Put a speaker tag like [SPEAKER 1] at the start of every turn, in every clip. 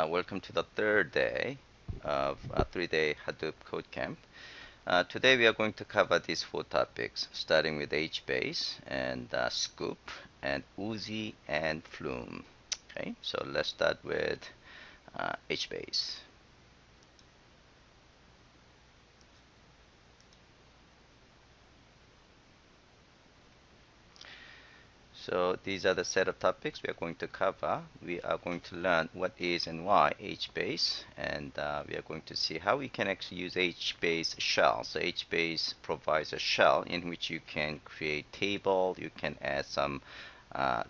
[SPEAKER 1] Welcome to the third day of a 3-day Hadoop Code Camp. Today we are going to cover these 4 topics, starting with HBase and Scoop and Oozie and Flume. Okay, so let's start with HBase. So these are the set of topics we are going to cover. We are going to learn what is and why HBase, and we are going to see how we can actually use HBase shell. So HBase provides a shell in which you can create table, you can add some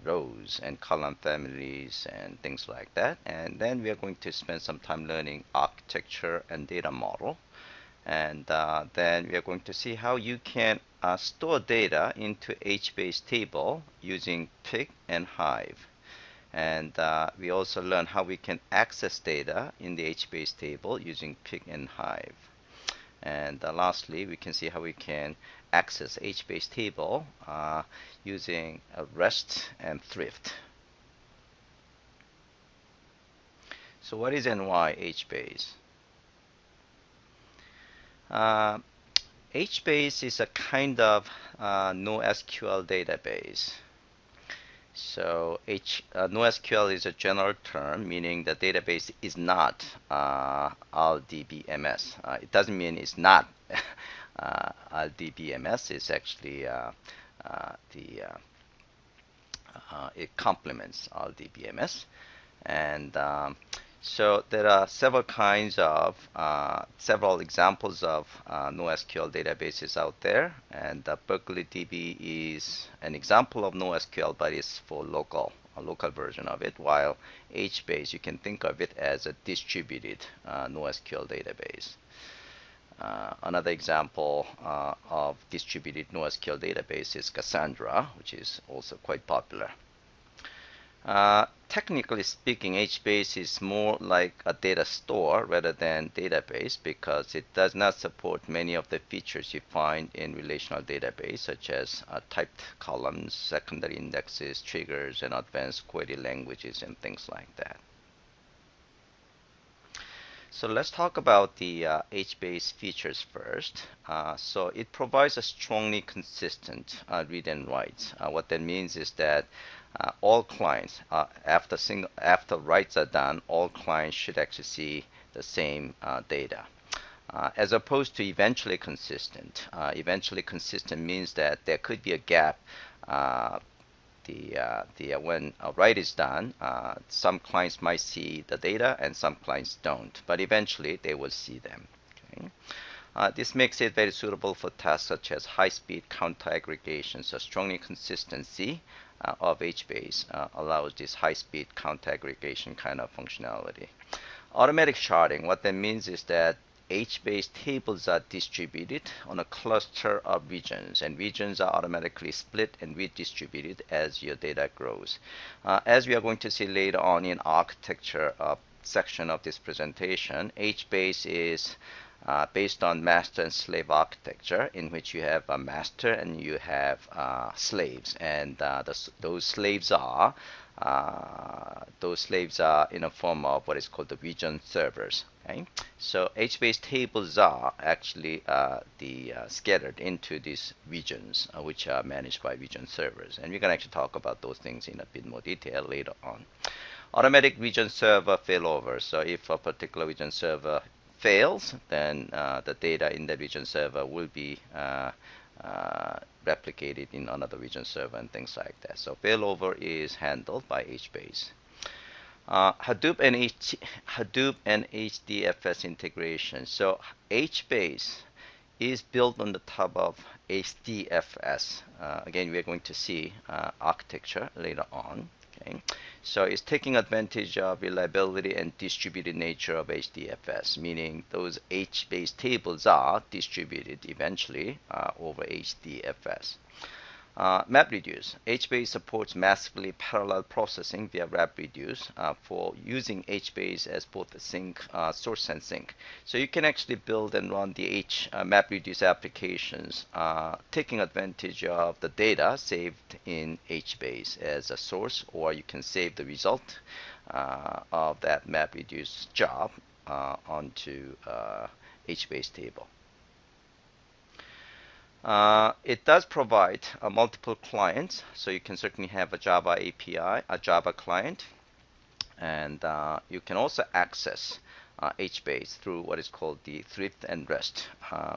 [SPEAKER 1] rows and column families and things like that. And then we are going to spend some time learning architecture and data model. And then we are going to see how you can store data into HBase table using pick and hive. And we also learn how we can access data in the HBase table using pick and hive. And lastly, we can see how we can access HBase table using REST and Thrift. So what is and why HBase? HBase is a kind of NoSQL database. So NoSQL is a general term, meaning the database is not RDBMS. It doesn't mean it's not RDBMS. It's actually it complements RDBMS. And so there are several kinds of, several examples of NoSQL databases out there, and BerkeleyDB is an example of NoSQL, but it's for a local version of it, while HBase, you can think of it as a distributed NoSQL database. Another example of distributed NoSQL database is Cassandra, which is also quite popular. Technically speaking, HBase is more like a data store rather than database because it does not support many of the features you find in relational database, such as typed columns, secondary indexes, triggers, and advanced query languages, and things like that. So let's talk about the HBase features first. So it provides a strongly consistent read and write. What that means is that all clients, after writes are done, all clients should actually see the same data. As opposed to eventually consistent. Eventually consistent means that there could be a gap when a write is done, some clients might see the data and some clients don't, but eventually they will see them. Okay? This makes it very suitable for tasks such as high-speed counter aggregation. So strongly consistency of HBase allows this high-speed counter aggregation kind of functionality. Automatic sharding, what that means is that HBase tables are distributed on a cluster of regions, and regions are automatically split and redistributed as your data grows. As we are going to see later on in architecture section of this presentation, HBase is based on master and slave architecture, in which you have a master and you have slaves, and those slaves are in a form of what is called the region servers. Okay? So HBase tables are actually scattered into these regions, which are managed by region servers, and we're going to actually talk about those things in a bit more detail later on. Automatic region server failover. So if a particular region server fails, then the data in the region server will be replicated in another region server and things like that. So failover is handled by HBase. Hadoop and HDFS integration. So HBase is built on the top of HDFS. Again, we are going to see architecture later on. Okay. So it's taking advantage of reliability and distributed nature of HDFS, meaning those HBase tables are distributed eventually over HDFS. MapReduce. HBase supports massively parallel processing via MapReduce for using HBase as both a sink, source and sink. So you can actually build and run the MapReduce applications taking advantage of the data saved in HBase as a source, or you can save the result of that MapReduce job onto HBase table. It does provide multiple clients, so you can certainly have a Java API, a Java client, and you can also access HBase through what is called the thrift and rest.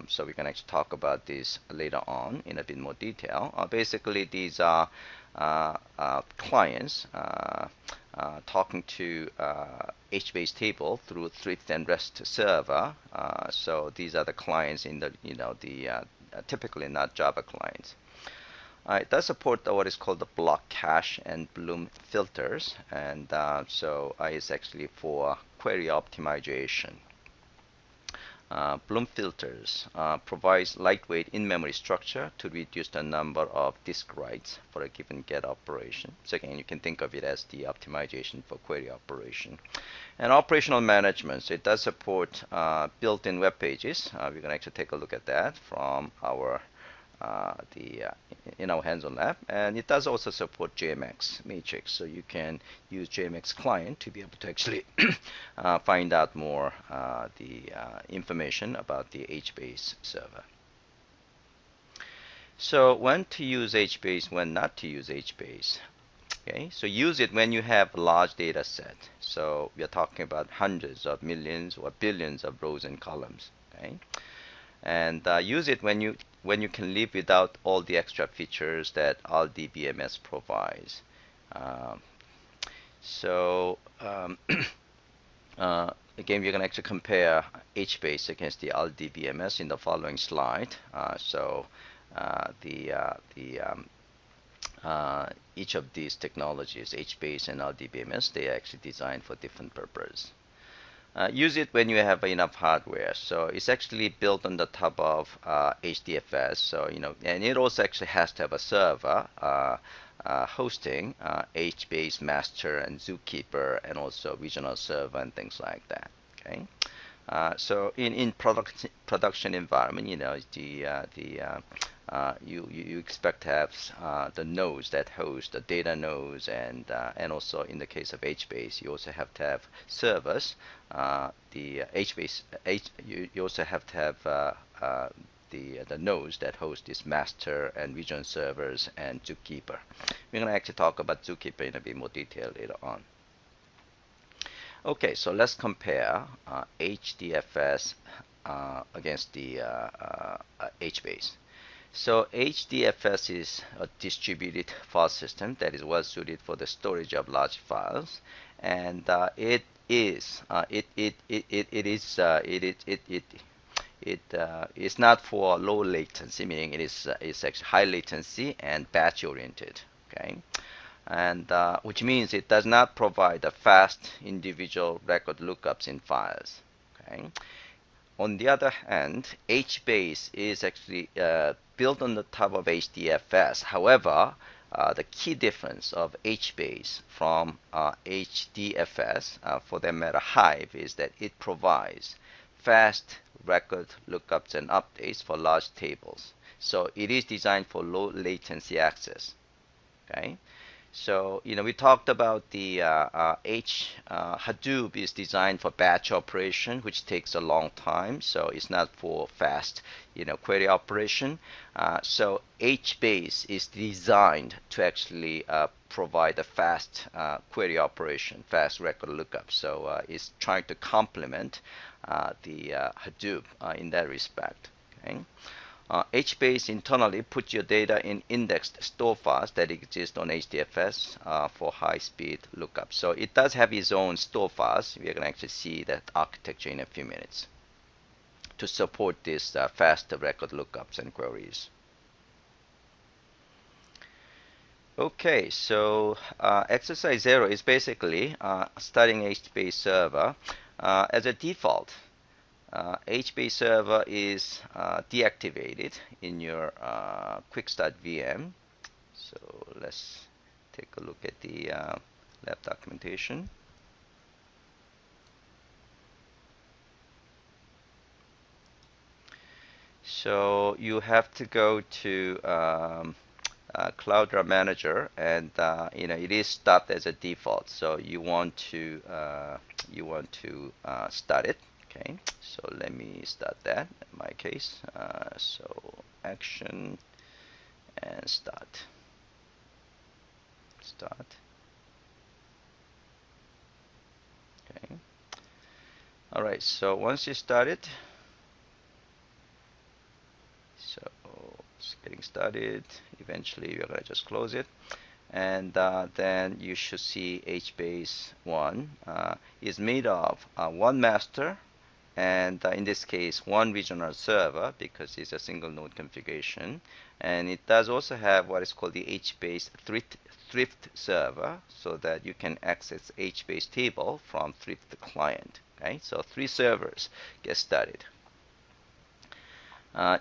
[SPEAKER 1] So we can actually talk about this later on in a bit more detail. Basically, these are clients talking to HBase table through thrift and rest server. So these are the clients in the typically not Java clients. It does support what is called the block cache and Bloom filters, and so it's actually for query optimization. Bloom filters provides lightweight in-memory structure to reduce the number of disk writes for a given get operation. So again, you can think of it as the optimization for query operation. And operational management, so it does support built-in web pages. We're going to actually take a look at that from our in our hands-on lab, and it does also support JMX matrix, so you can use JMX client to be able to actually find out more the information about the HBase server. So when to use HBase, when not to use HBase. Okay, so use it when you have a large data set. So we are talking about hundreds of millions or billions of rows and columns. Okay, and use it when you can live without all the extra features that RDBMS provides. Again, we're going to actually compare HBase against the RDBMS in the following slide. Each of these technologies, HBase and RDBMS, they are actually designed for different purposes. Use it when you have enough hardware. So it's actually built on the top of HDFS. So and it also actually has to have a server hosting HBase master and Zookeeper, and also regional server and things like that. Okay. So in production environment, you expect to have the nodes that host the data nodes, and also in the case of HBase, you also have to have servers. The HBase, you also have to have the nodes that host this master and region servers and Zookeeper. We're going to actually talk about Zookeeper in a bit more detail later on. Okay, so let's compare HDFS against the HBase. So HDFS is a distributed file system that is well suited for the storage of large files, and it is not for low latency, meaning it's actually high latency and batch oriented. Okay, and which means it does not provide the fast individual record lookups in files. Okay. On the other hand, HBase is actually built on the top of HDFS. However, the key difference of HBase from HDFS, for that matter Hive, is that it provides fast record lookups and updates for large tables. So it is designed for low latency access. Okay. So we talked about the Hadoop is designed for batch operation, which takes a long time. So it's not for fast query operation. So HBase is designed to actually provide a fast query operation, fast record lookup. So it's trying to complement the Hadoop in that respect. Okay. HBase internally puts your data in indexed store files that exist on HDFS for high-speed lookup. So it does have its own store files. We're going to actually see that architecture in a few minutes to support this fast record lookups and queries. Okay, so exercise 0 is basically starting HBase server. As a default, HBase server is deactivated in your quick start VM. So let's take a look at the lab documentation. So you have to go to Cloudera Manager, and it is stopped as a default. So you want to start it. Okay, so let me start that in my case. So action and start. Okay. All right. So once you start it, so it's getting started. Eventually, we're gonna just close it, and then you should see HBase 1 is made of one master, and in this case, one regional server because it's a single node configuration, and it does also have what is called the HBase Thrift server, so that you can access HBase table from Thrift client. Okay, so 3 servers get started.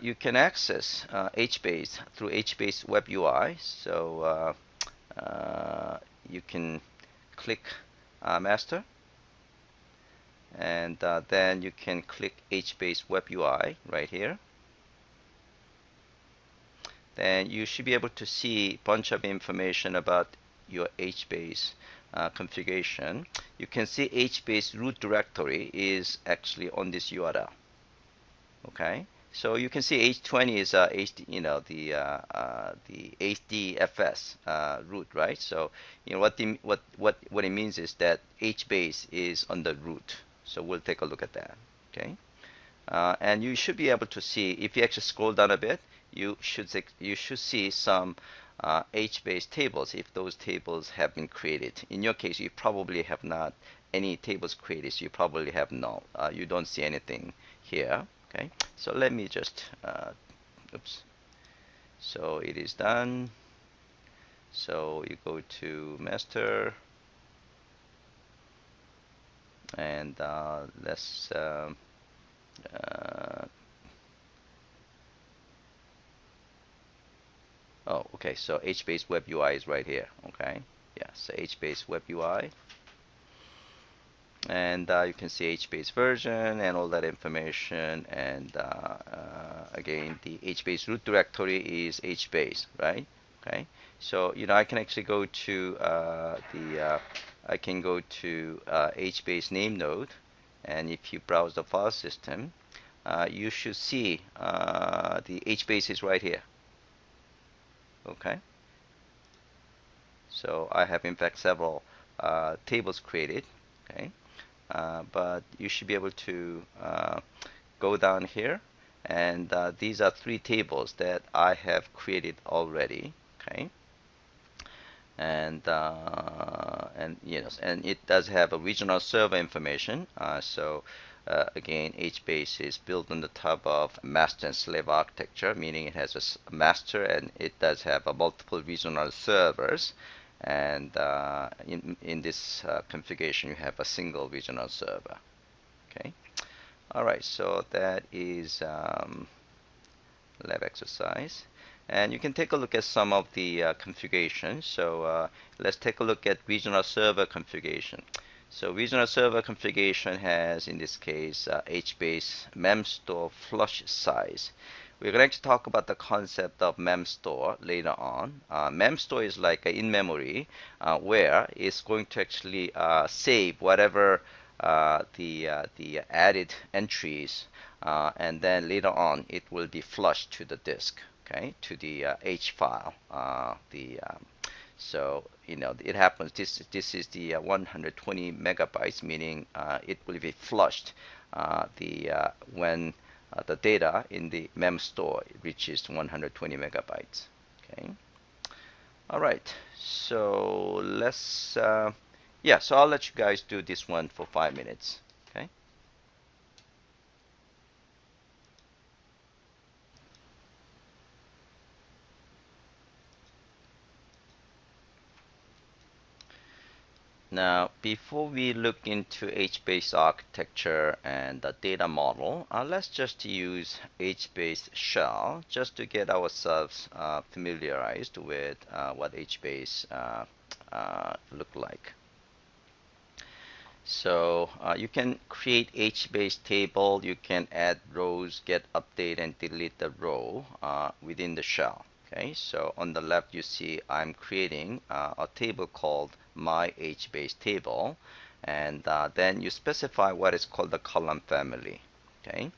[SPEAKER 1] You can access HBase through HBase Web UI. So you can click Master, and then you can click HBase Web UI right here. Then you should be able to see a bunch of information about your HBase configuration. You can see HBase root directory is actually on this URL. Okay, so you can see H20 is the HDFS root, right? So what it means is that HBase is on the root. So we'll take a look at that. Okay, and you should be able to see, if you actually scroll down a bit, you should see some HBase tables, if those tables have been created. In your case, you probably have not any tables created, so you probably have null. You don't see anything here. Okay, so let me just oops. So it is done. So you go to master, and let's oh, okay, so HBase Web UI is right here. Okay, yeah, so HBase Web UI, and you can see HBase version and all that information, and again, the HBase root directory is HBase, right? Okay, so I can actually go to I can go to HBase name node, and if you browse the file system, you should see the HBase is right here. Okay, so I have in fact several tables created. Okay, but you should be able to go down here, and these are 3 tables that I have created already. Okay, and and it does have a regional server information. So again, HBase is built on the top of master and slave architecture, meaning it has a master and it does have a multiple regional servers. And in this configuration, you have a single regional server. Okay. All right. So that is lab exercise. And you can take a look at some of the configurations. So let's take a look at regional server configuration. So regional server configuration has, in this case, HBase memstore flush size. We're going to talk about the concept of memstore later on. Memstore is like an in-memory where it's going to actually save whatever the added entries, and then later on it will be flushed to the disk, okay, to the H file. So it happens. This is the 120 megabytes, meaning it will be flushed when the data in the mem store reaches 120 megabytes. Okay. All right. So let's yeah. So I'll let you guys do this one for 5 minutes. Okay. Now, before we look into HBase architecture and the data model, let's just use HBase shell just to get ourselves familiarized with what HBase look like. So you can create HBase table, you can add rows, get update and delete the row within the shell. Okay, so on the left you see I'm creating a table called my HBase table, and then you specify what is called the column family. Okay,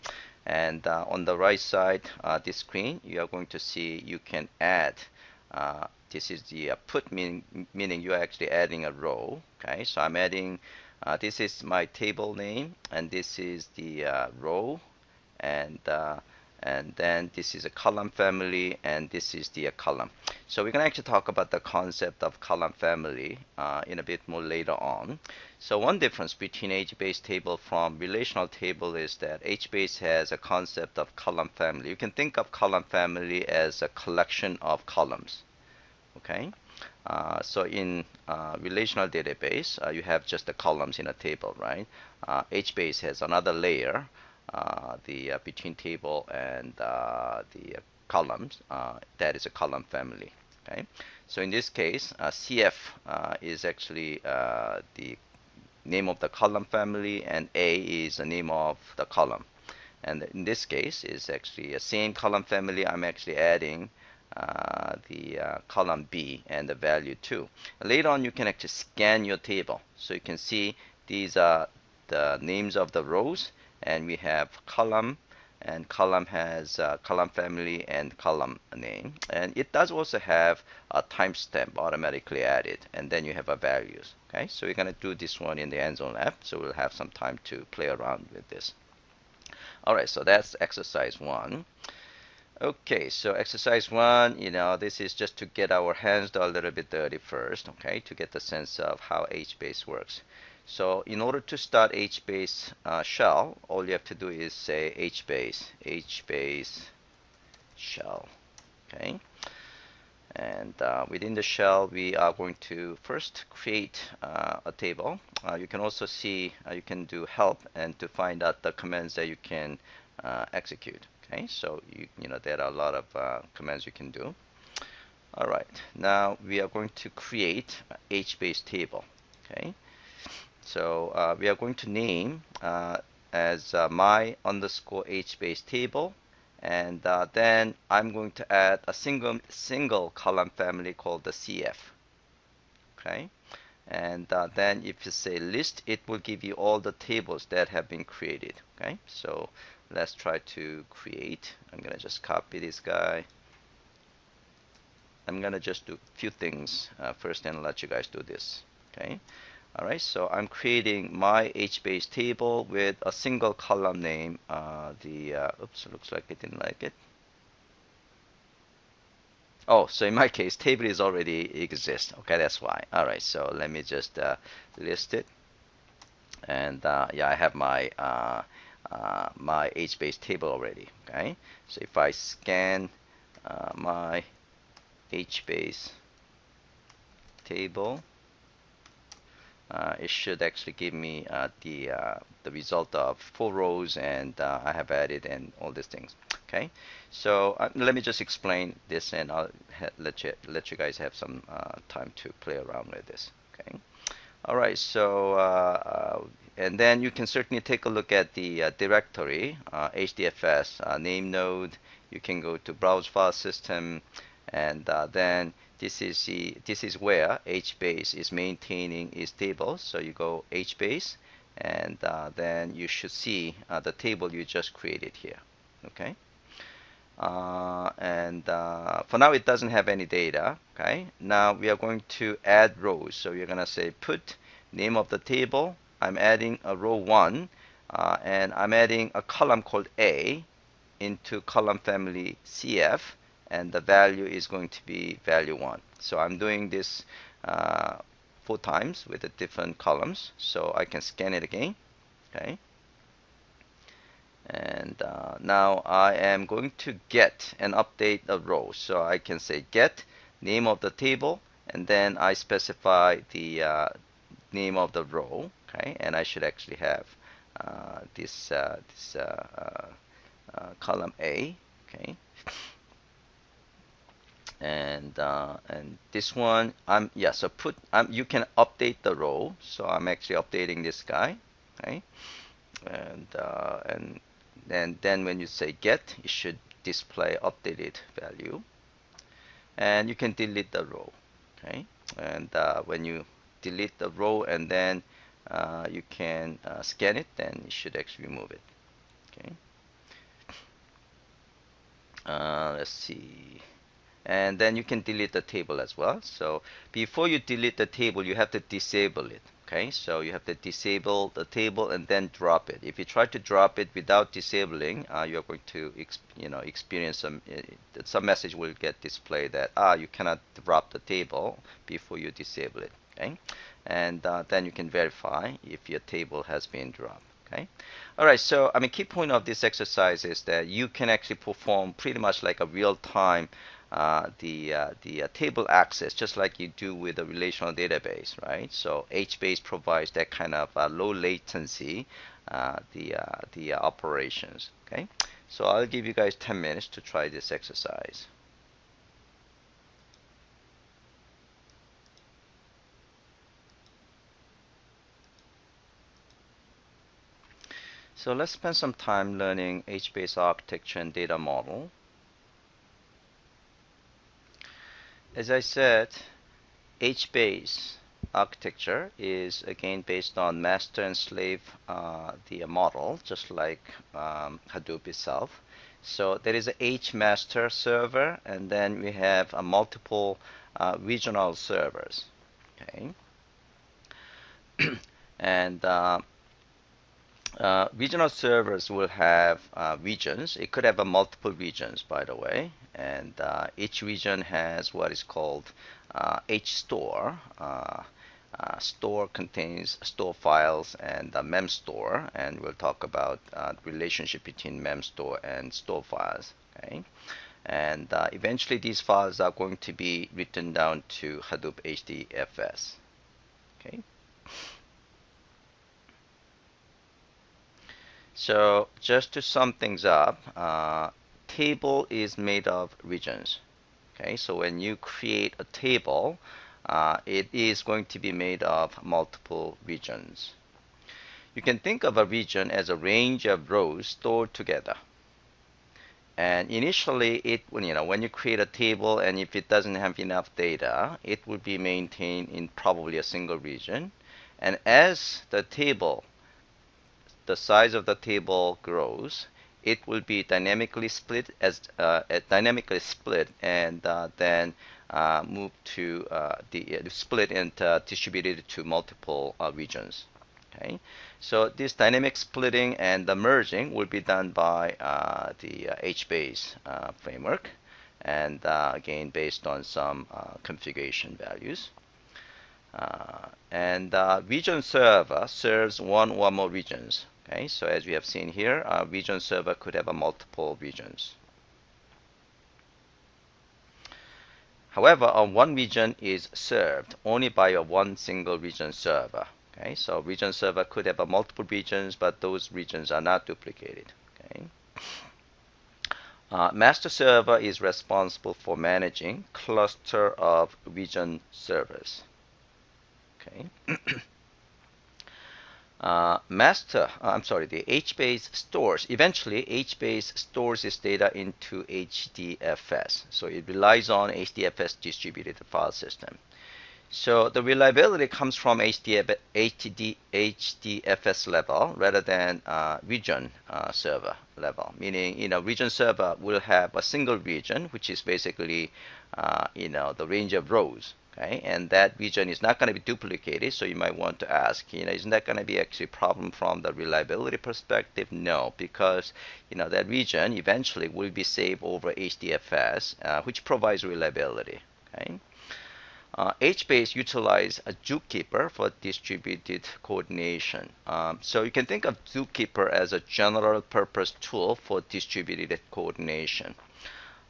[SPEAKER 1] and on the right side this screen you are going to see you can add this is the meaning you are actually adding a row. Okay, so I'm adding this is my table name, and this is the row, and then this is a column family, and this is the column. So we're going to actually talk about the concept of column family in a bit more later on. So one difference between HBase table from relational table is that HBase has a concept of column family. You can think of column family as a collection of columns. Okay, so in relational database, you have just the columns in a table, right? HBase has another layer, the between table and the columns. That is a column family. Okay, so in this case, CF is actually the name of the column family, and A is the name of the column. And in this case, is actually a same column family. I'm actually adding the column B and the value 2. Later on, you can actually scan your table. So you can see these are the names of the rows, and we have column, and column has column family and column name. And it does also have a timestamp automatically added, and then you have a values. Okay, so we're going to do this one in the hands-on lab, so we'll have some time to play around with this. All right, so that's exercise 1. Okay, so exercise 1, this is just to get our hands a little bit dirty first, okay, to get the sense of how HBase works. So in order to start HBase shell, all you have to do is say HBase shell, okay. And within the shell, we are going to first create a table. You can also see, you can do help and to find out the commands that you can execute. Okay, so there are a lot of commands you can do. All right, now we are going to create a HBase table. Okay, so we are going to name as my underscore HBase table, and then I'm going to add a single column family called the CF. Okay, and then if you say list, it will give you all the tables that have been created. Okay, so let's try to create. I'm gonna just copy this guy. I'm gonna just do a few things first and let you guys do this. Okay, all right, so I'm creating my HBase table with a single column name. Oops, looks like it didn't like it. Oh, so in my case, table is already exist. Okay, that's why. All right, so let me just list it. And yeah, I have my my HBase table already. Okay, so if I scan my HBase table, it should actually give me the result of 4 rows, and I have added and all these things. Okay, so let me just explain this, and I'll let you guys have some time to play around with this. Okay, all right. So and then you can certainly take a look at the directory HDFS name node. You can go to browse file system, and then this is where HBase is maintaining its table. So you go HBase, and then you should see the table you just created here. Okay. And for now it doesn't have any data. Okay, now we are going to add rows, so we're gonna say put name of the table. I'm adding a row 1, and I'm adding a column called A into column family CF, and the value is going to be value 1. So I'm doing this 4 times with the different columns, so I can scan it again. Okay, and now I am going to get and update a row. So I can say get name of the table, and then I specify the name of the row. Okay, and I should actually have this column A. Okay, and this one so you can update the row. So I'm actually updating this guy. Okay, and then when you say get, it should display updated value. and you can delete the row. Okay, and when you delete the row and then you can scan it, then you should actually remove it. Okay, let's see. And then you can delete the table as well. So before you delete the table, you have to disable it. Okay, so you have to disable the table and then drop it. If you try to drop it without disabling, you're going to experience some message will get displayed that you cannot drop the table before you disable it. Okay, and then you can verify if your table has been dropped. Okay. All right. So key point of this exercise is that you can actually perform pretty much like a real-time the table access, just like you do with a relational database, right? So HBase provides that kind of low latency the operations. Okay. So I'll give you guys 10 minutes to try this exercise. So let's spend some time learning HBase architecture and data model. As I said, HBase architecture is again based on master and slave the model, just like Hadoop itself. So there is a H master server, and then we have a multiple regional servers. Okay, and regional servers will have regions. It could have multiple regions, by the way, and each region has what is called HStore. Store contains store files and memstore, and we'll talk about the relationship between memstore and store files. Okay, and eventually these files are going to be written down to Hadoop HDFS. Okay. So just to sum things up, table is made of regions. Okay, so when you create a table, it is going to be made of multiple regions. You can think of a region as a range of rows stored together. And initially, when you create a table, and if it doesn't have enough data, it will be maintained in probably a single region. And as the size of the table grows, it will be dynamically split and then move to split and distributed to multiple regions. Okay, so this dynamic splitting and the merging will be done by the HBase framework, and again based on some configuration values. And region server serves one or more regions. Okay, so as we have seen here, a region server could have multiple regions. However, one region is served only by one single region server. Okay, so region server could have multiple regions, but those regions are not duplicated. Okay. Master server is responsible for managing cluster of region servers. Okay. The HBase stores, eventually HBase stores its data into HDFS. So it relies on HDFS distributed file system. So the reliability comes from HDFS level rather than region server level, meaning region server will have a single region, which is basically the range of rows. Okay, and that region is not going to be duplicated, so you might want to ask, isn't that going to be actually a problem from the reliability perspective? No, because that region eventually will be saved over HDFS, which provides reliability. Okay. HBase utilizes a zookeeper for distributed coordination. So you can think of zookeeper as a general purpose tool for distributed coordination.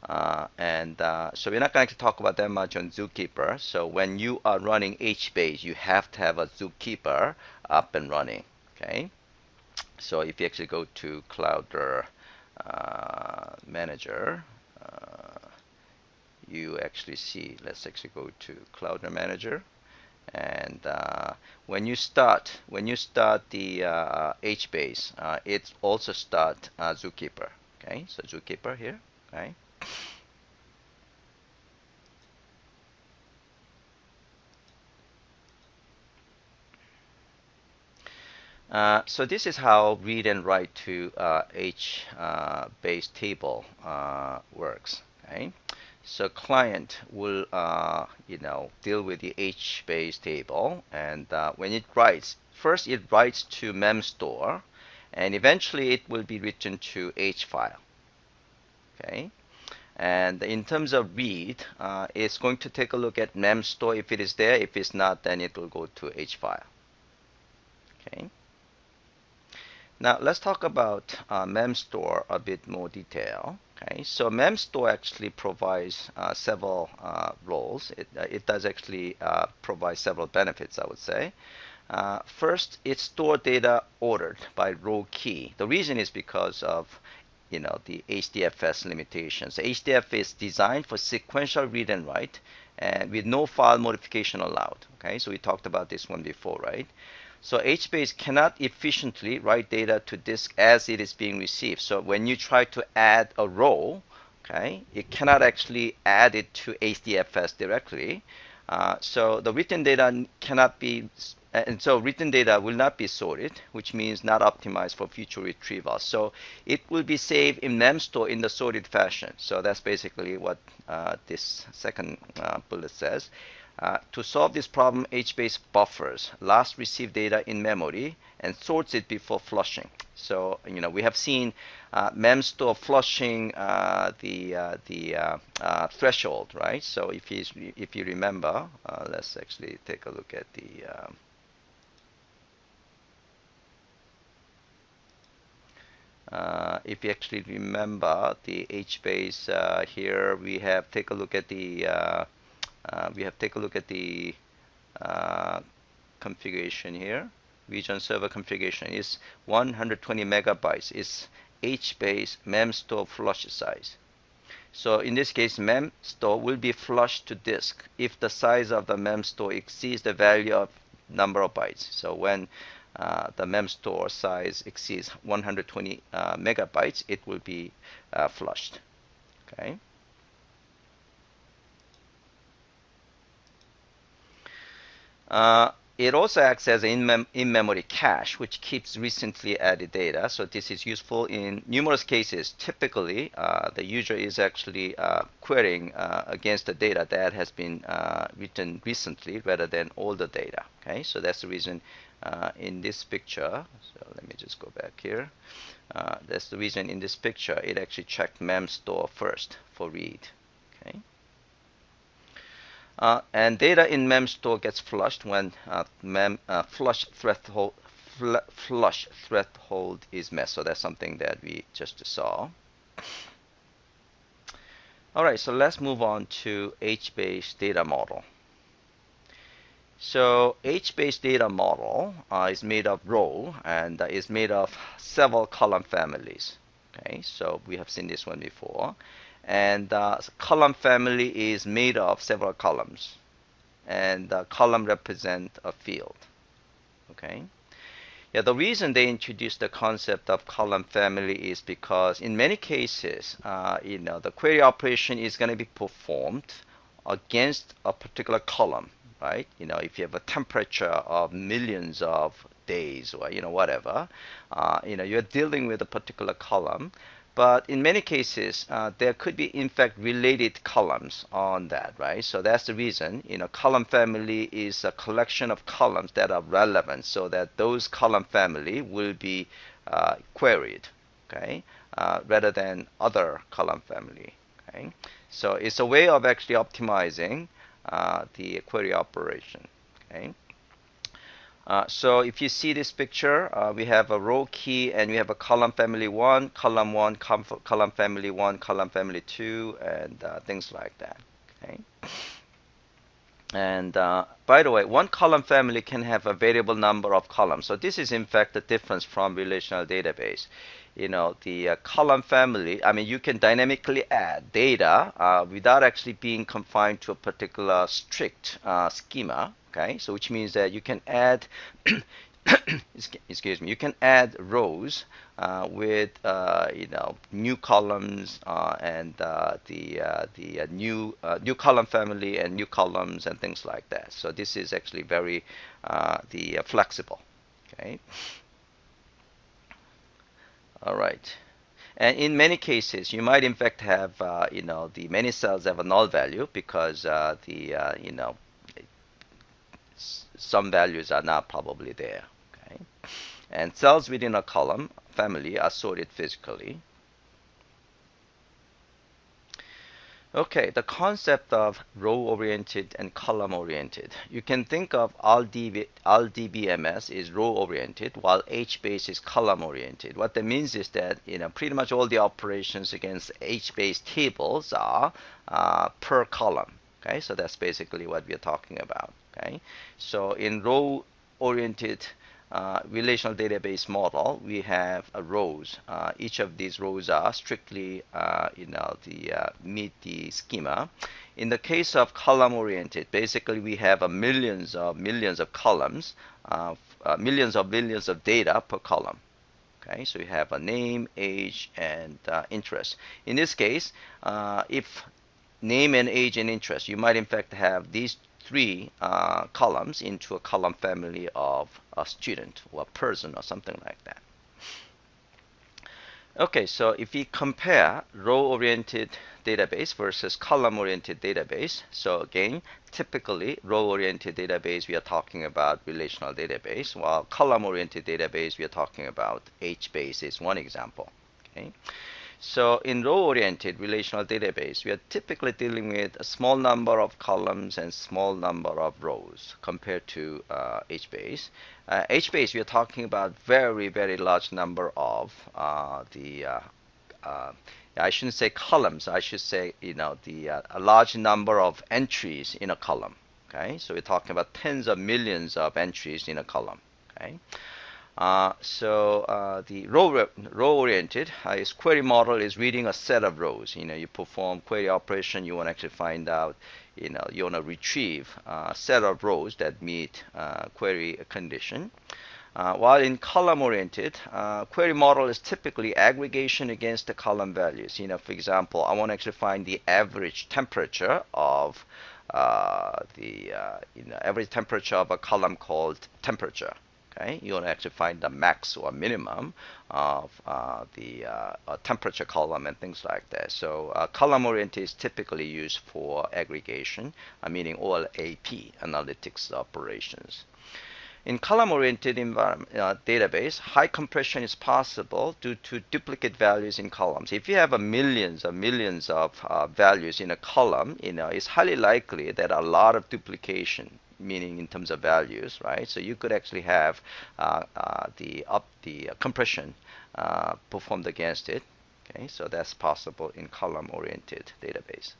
[SPEAKER 1] So we're not going to talk about that much on zookeeper. So when you are running HBase, you have to have a zookeeper up and running. Okay. So if you actually go to Cloudera Manager, you actually see. Let's actually go to Cloudera Manager, and when you start the HBase, it also start zookeeper. Okay. So zookeeper here. Okay. So this is how read and write to HBase table works. Okay, so client will deal with the HBase table, and when it writes, first it writes to memstore, and eventually it will be written to H file. Okay, and in terms of read, it's going to take a look at memstore if it is there. If it's not, then it will go to H file. Okay. Now let's talk about memstore a bit more detail. Okay, so memstore actually provides several roles. It does actually provide several benefits, I would say. First, it stores data ordered by row key. The reason is because of the HDFS limitations. The HDFS is designed for sequential read and write, and with no file modification allowed. Okay, so we talked about this one before, right? So HBase cannot efficiently write data to disk as it is being received. So when you try to add a row, okay, it cannot actually add it to HDFS directly. So the written data cannot be, and so written data will not be sorted, which means not optimized for future retrieval. So it will be saved in memstore in the sorted fashion. So that's basically what this second bullet says. To solve this problem, HBase buffers last received data in memory and sorts it before flushing. So we have seen memstore flushing the threshold, right? So if you remember, let's actually take a look at the if you actually remember the HBase here, we have take a look at the configuration here. Region server configuration is 120 megabytes. Is HBase memstore flush size. So in this case, memstore will be flushed to disk if the size of the memstore exceeds the value of number of bytes. So when the memstore size exceeds 120 megabytes, it will be flushed. Okay. It also acts as an in-memory cache, which keeps recently added data. So this is useful in numerous cases. Typically, the user is actually querying against the data that has been written recently rather than older data. Okay, so that's the reason in this picture. So let me just go back here. That's the reason in this picture it actually checked memstore first for read. Okay. And data in memstore gets flushed when flush threshold is met. So that's something that we just saw. All right, so let's move on to HBase data model. So HBase data model is made of row and is made of several column families. Okay, so we have seen this one before. And column family is made of several columns, and the column represent a field. Okay. Yeah, the reason they introduced the concept of column family is because in many cases, the query operation is going to be performed against a particular column, right? If you have a temperature of millions of days or whatever, you're dealing with a particular column. But in many cases, there could be, in fact, related columns on that, right? So that's the reason, column family is a collection of columns that are relevant so that those column family will be queried, okay, rather than other column family, okay? So it's a way of actually optimizing the query operation, okay? So if you see this picture, we have a row key and we have a column family 1, column family 1, column family 2, and things like that. Okay. And by the way, one column family can have a variable number of columns. So this is in fact the difference from relational database. The column family, I mean, you can dynamically add data without actually being confined to a particular strict schema. Okay, so which means that you can add, excuse me, you can add rows with new columns and the new column family and new columns and things like that. So this is actually very flexible. Okay. All right. And in many cases, you might in fact have, the many cells have a null value because some values are not probably there. Okay. And cells within a column family are sorted physically. Okay, the concept of row-oriented and column-oriented. You can think of RDBMS is row-oriented, while HBase is column-oriented. What that means is that pretty much all the operations against HBase tables are per column. Okay, so that's basically what we are talking about. Okay, so in row-oriented relational database model, we have rows. Each of these rows are strictly, meet the schema. In the case of column-oriented, basically we have millions of columns, millions of data per column. Okay, so you have a name, age, and interest. In this case, if name and age and interest, you might in fact have these three columns into a column family of a student or a person or something like that. Okay, so if we compare row-oriented database versus column-oriented database, so again, typically row-oriented database, we are talking about relational database, while column-oriented database, we are talking about HBase is one example. Okay. So in row-oriented relational database, we are typically dealing with a small number of columns and small number of rows compared to HBase. HBase, we are talking about very, very large number of I shouldn't say columns. I should say, a large number of entries in a column. Okay, so we're talking about tens of millions of entries in a column. Okay. The row-oriented is query model is reading a set of rows. You perform query operation. You want to actually find out, you want to retrieve a set of rows that meet query condition. While in column-oriented, query model is typically aggregation against the column values. For example, I want to actually find the average temperature of average temperature of a column called temperature. Okay, you want to actually find the max or minimum of the temperature column and things like that. So column-oriented is typically used for aggregation, meaning OLAP, analytics operations. In column-oriented database, high compression is possible due to duplicate values in columns. If you have millions of values in a column, it's highly likely that a lot of duplication, meaning in terms of values, right? So you could actually have the compression performed against it. Okay, so that's possible in column-oriented database.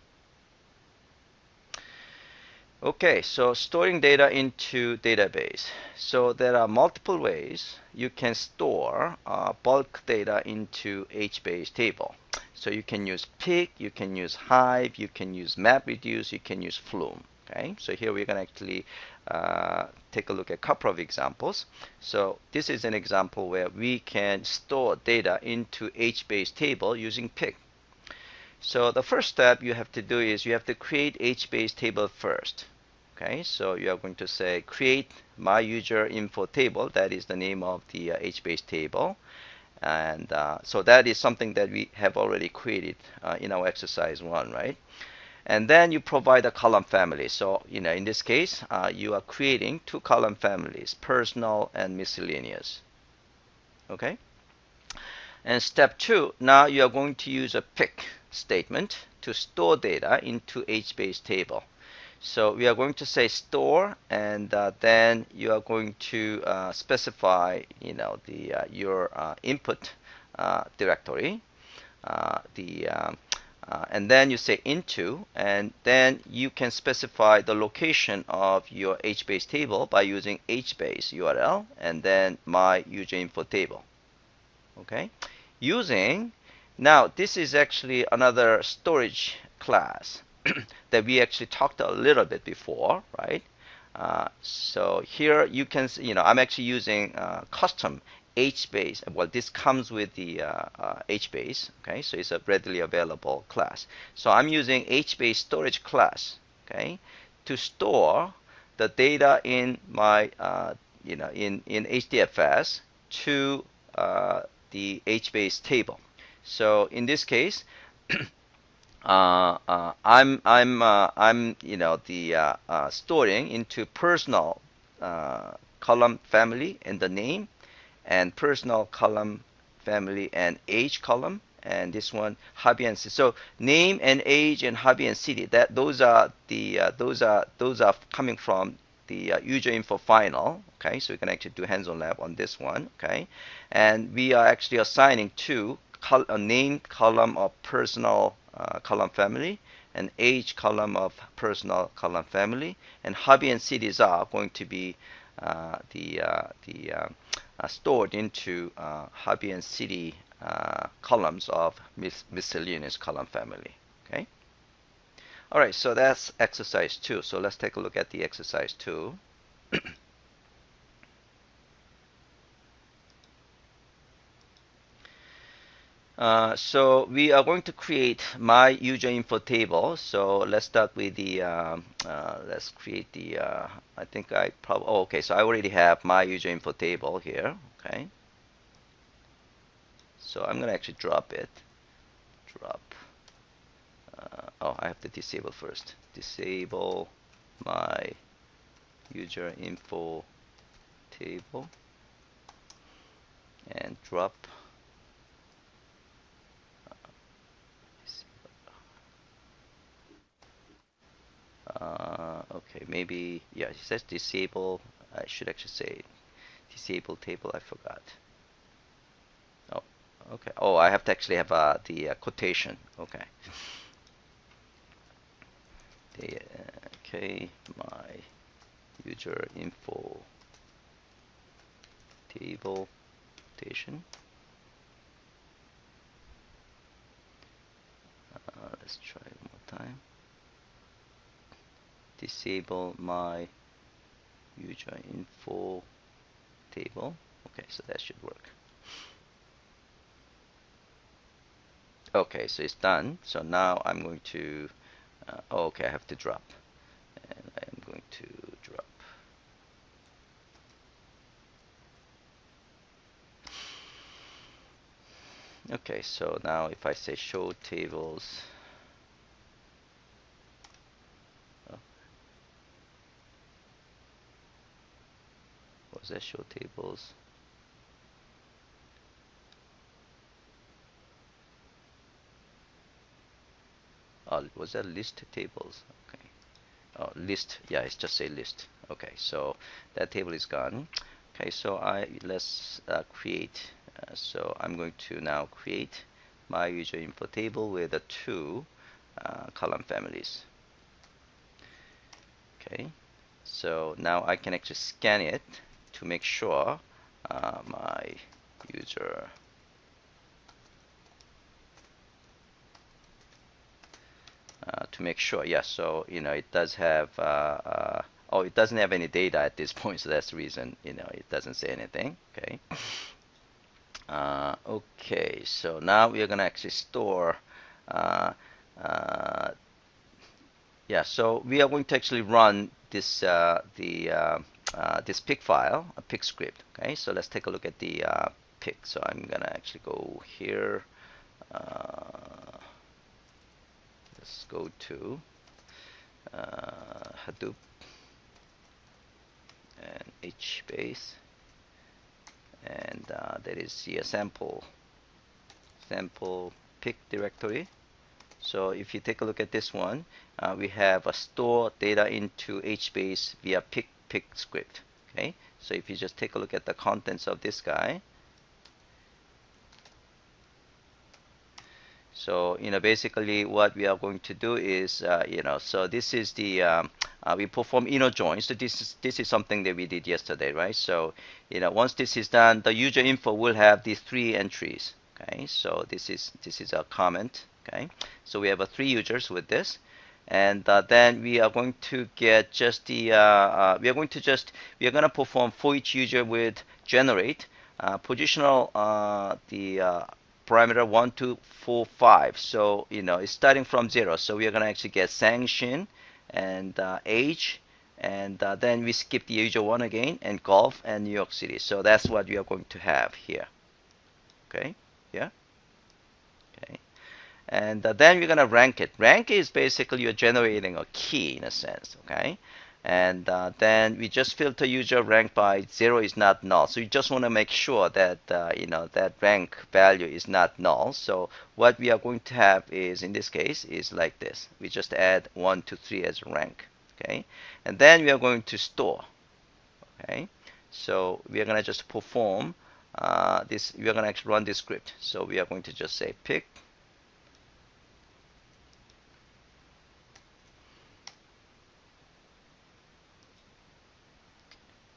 [SPEAKER 1] Okay, so storing data into database. So there are multiple ways you can store bulk data into HBase table. So you can use Pick, you can use Hive, you can use MapReduce, you can use Flume. Okay, so here we're going to actually take a look at a couple of examples. So this is an example where we can store data into HBase table using Pick. So the first step you have to do is you have to create HBase table first. Okay, so you are going to say create my user info table. That is the name of the HBase table. And so that is something that we have already created in our exercise 1, right? And then you provide a column family. So in this case, you are creating 2 column families, personal and miscellaneous. Okay? And step 2, now you are going to use a pick statement to store data into HBase table. So we are going to say store, and then you are going to specify your input directory, and then you say into, and then you can specify the location of your HBase table by using HBase URL and then my user info table. Okay, now this is actually another storage class that we actually talked a little bit before, right? So here you can see, I'm actually using custom HBase. Well, this comes with the HBase, okay? So it's a readily available class. So I'm using HBase storage class, okay, to store the data in my, in HDFS to the HBase table. So in this case, I'm storing into personal column family and the name, and personal column family and age column, and this one hobby and city. So name and age and hobby and city, that those are coming from the user info final. Okay, so we can actually do hands-on lab on this one. Okay, and we are actually assigning to a name column of personal column family, and age column of personal column family, and hobby and cities are going to be stored into hobby and city columns of miscellaneous column family. Okay. All right. So that's exercise 2. So let's take a look at the exercise 2. So we are going to create my user info table. So let's start with the let's create the I think I probably okay. So I already have my user info table here. Okay. So I'm gonna actually drop it. Drop. Oh, I have to disable first. Disable my user info table and drop. Okay, maybe, yeah, it says disable. I should actually say disable table. I forgot. Oh, okay. Oh, I have to actually have the quotation. Okay. Okay, my user info table quotation. Let's try it one more time. Disable my user info table. Okay, so that should work. Okay, so it's done. So now I'm going to oh, okay, I have to drop, and I am going to drop. Okay, so now if I say show tables, oh, what was that, show tables? Oh, was that list tables? Okay. Oh, list. Yeah, it's just a list. Okay, so that table is gone. Okay, so let's create. So I'm going to now create my user info table with the 2 column families. Okay, so now I can actually scan it to make sure my user to make sure, yeah, so it does have oh, it doesn't have any data at this point, so that's the reason it doesn't say anything. Okay. Okay, so now we are gonna actually store yeah, so we are going to actually run this this pig file, a pig script. Okay, so let's take a look at the pig. So I'm gonna actually go here. Let's go to Hadoop and HBase, and that is the sample pig directory. So if you take a look at this one, we have a store data into HBase via pig script. Okay, so if you just take a look at the contents of this guy, so basically what we are going to do is so this is the we perform inner joins. So this is something that we did yesterday, right? So once this is done, the user info will have these 3 entries. Okay, so this is a comment. Okay, so we have 3 users with this, and then we are going to get just the we are going to perform for each user with generate positional the parameter 1, 2, 4, 5. So it's starting from 0. So we are going to actually get Sang Shin and age, and then we skip the user 1 again, and golf and New York City. So that's what we are going to have here. Okay, yeah, okay. And then we're gonna rank it. Rank is basically you're generating a key in a sense, okay? And then we just filter user rank by 0 is not null. So you just want to make sure that that rank value is not null. So what we are going to have is, in this case, is like this. We just add 1 to 3 as rank, okay? And then we are going to store, okay? So we are going to just perform this. We are going to actually run this script. So we are going to just say pick.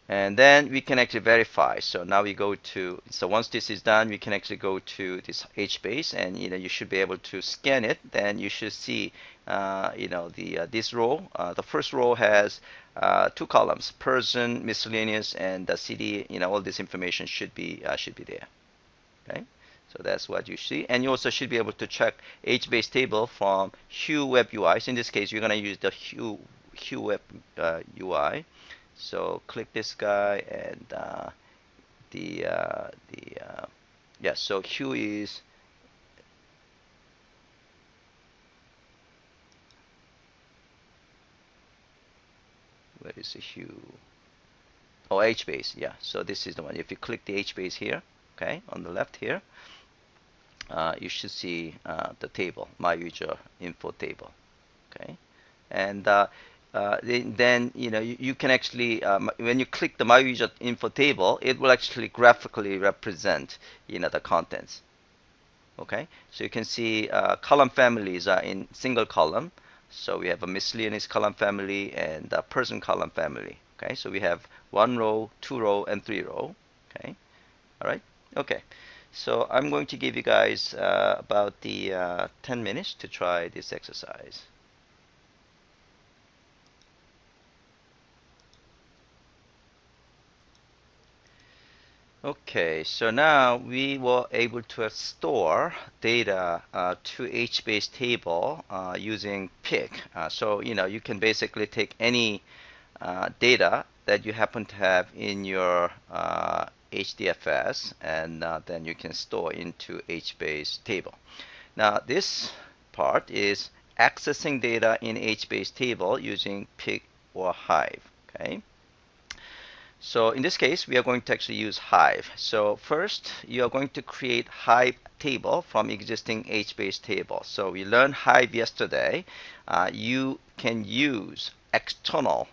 [SPEAKER 1] And then we can actually verify. So now we go to, so once this is done, we can actually go to this HBase, and you should be able to scan it. Then you should see, this row. The first row has 2 columns: person, miscellaneous, and the city. All this information should be there. Okay. So that's what you see, and you also should be able to check HBase table from Hue Web UI. So in this case, you're going to use the Hue Web UI. So click this guy, and yeah. So Hue is where is the Hue? Oh, HBase. Yeah. So this is the one. If you click the HBase here, okay, on the left here, you should see the table, my user info table. Okay, and then you can actually when you click the my user info table, it will actually graphically represent the contents. Okay, so you can see column families are in single column. So we have a miscellaneous column family and a person column family. Okay, so we have 1 row, 2 row, and 3 row. Okay, all right. Okay, so I'm going to give you guys about the 10 minutes to try this exercise. Okay, so now we were able to store data to HBase table using pick. So you can basically take any data that you happen to have in your HDFS, and then you can store into HBase table. Now this part is accessing data in HBase table using pick or hive. Okay. So in this case, we are going to actually use Hive. So first, you are going to create Hive table from existing HBase table. So we learned Hive yesterday. You can use external,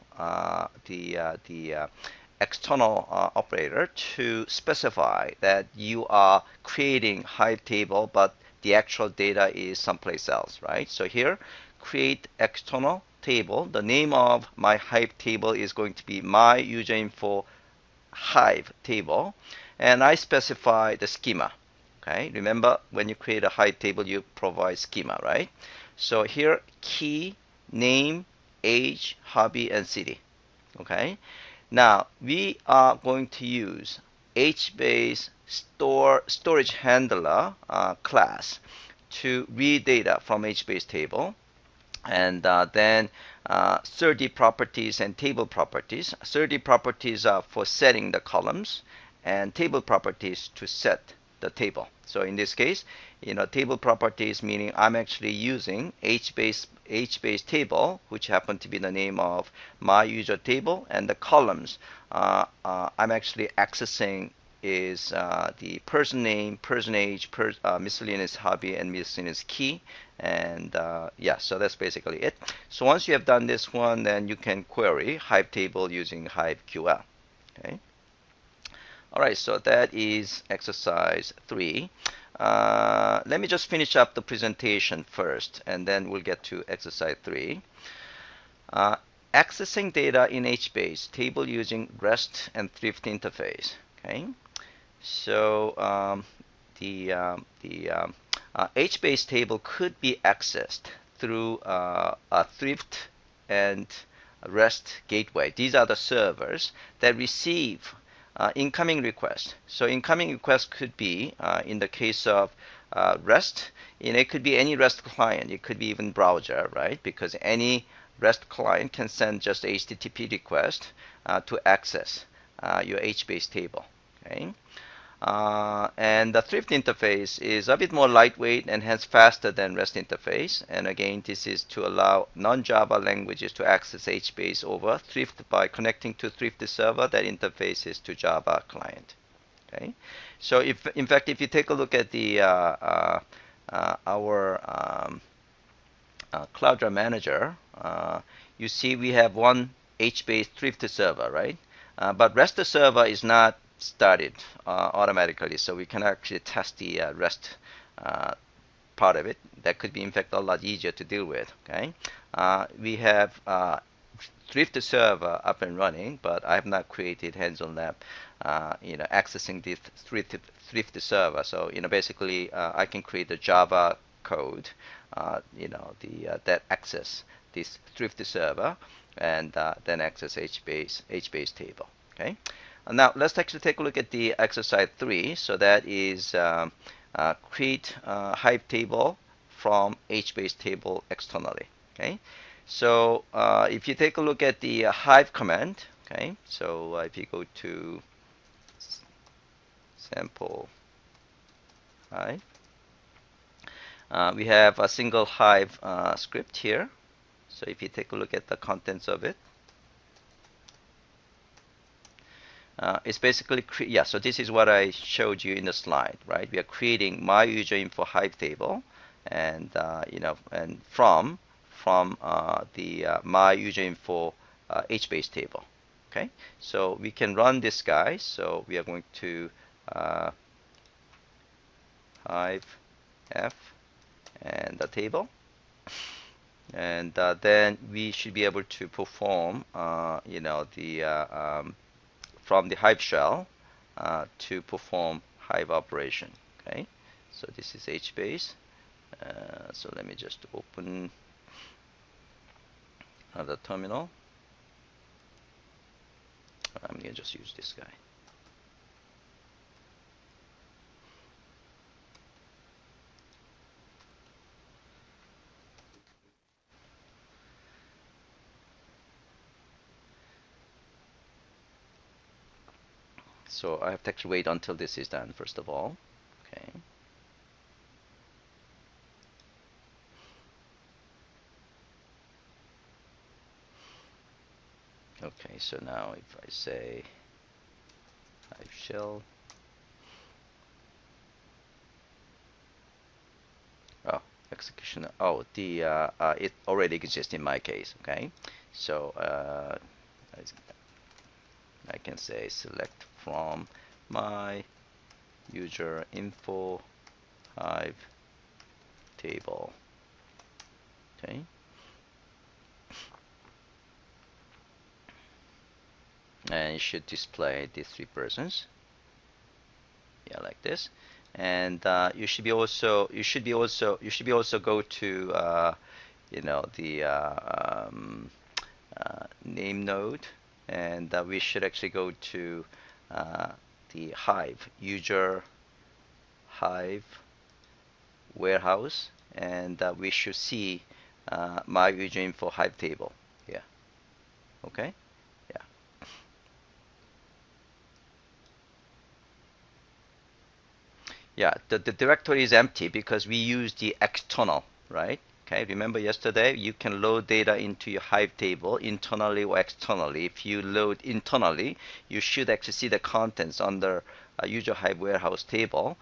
[SPEAKER 1] external operator to specify that you are creating Hive table, but the actual data is someplace else, right? So here, create external table. The name of my Hive table is going to be my user info Hive table, and I specify the schema. Okay, remember when you create a Hive table, you provide schema, right? So here, key, name, age, hobby, and city. Okay, now we are going to use HBase storage handler class to read data from HBase table. And then 30 properties and table properties. 30 properties are for setting the columns, and table properties to set the table. So in this case, table properties meaning I'm actually using HBase table, which happen to be the name of my user table, and the columns I'm actually accessing is the person name, person age, miscellaneous hobby, and miscellaneous key. And yeah, so that's basically it. So once you have done this one, then you can query Hive table using HiveQL. Okay. All right, so that is exercise 3. Let me just finish up the presentation first, and then we'll get to exercise 3. Accessing data in HBase table using REST and Thrift interface. Okay. So HBase table could be accessed through a Thrift and REST gateway. These are the servers that receive incoming requests. So incoming requests could be, in the case of REST, it could be any REST client. It could be even browser, right? Because any REST client can send just HTTP request to access your HBase table. Okay. And the Thrift interface is a bit more lightweight and hence faster than REST interface. And again, this is to allow non-Java languages to access HBase over Thrift by connecting to Thrift server that interfaces to Java client. Okay, so if in fact if you take a look at the our Cloudera manager, you see we have one HBase Thrift server, right? But REST server is not started automatically, so we can actually test the REST part of it. That could be in fact a lot easier to deal with. Okay, we have Thrift server up and running, but I have not created hands-on lab, accessing this Thrift server. So basically I can create a Java code, that access this Thrift server and then access HBase table. Okay. Now let's actually take a look at the exercise 3. So that is create Hive table from HBase table externally. Okay. So if you take a look at the Hive command, okay. So if you go to sample Hive, we have a single Hive script here. So if you take a look at the contents of it, it's basically, so this is what I showed you in the slide, right? We are creating my user info Hive table, and and from the my user info HBase table. Okay, so we can run this guy. So we are going to Hive F and the table, and then we should be able to perform from the Hive shell to perform Hive operation. Okay, so this is HBase. So let me just open another terminal. I'm going to just use this guy. So I have to actually wait until this is done, first of all. Okay. Okay, so now if I say Hive shell, execution. It already exists in my case. Okay, so I can say select from my user info Hive table. Okay. And it should display these 3 persons. Yeah, like this. And you should be also go to the name node, and we should actually go to the Hive user Hive warehouse, and we should see my user info Hive table here. Okay. Yeah, the directory is empty because we use the external, right? Okay, remember yesterday you can load data into your Hive table internally or externally. If you load internally, you should actually see the contents under user Hive warehouse table.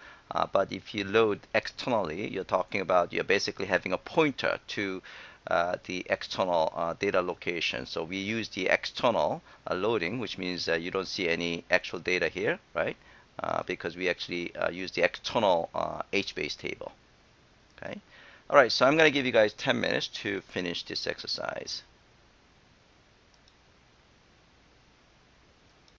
[SPEAKER 1] But if you load externally, you're basically having a pointer to the external data location. So we use the external loading, which means you don't see any actual data here, right? Because we actually use the external HBase table. Okay. All right. So I'm going to give you guys 10 minutes to finish this exercise.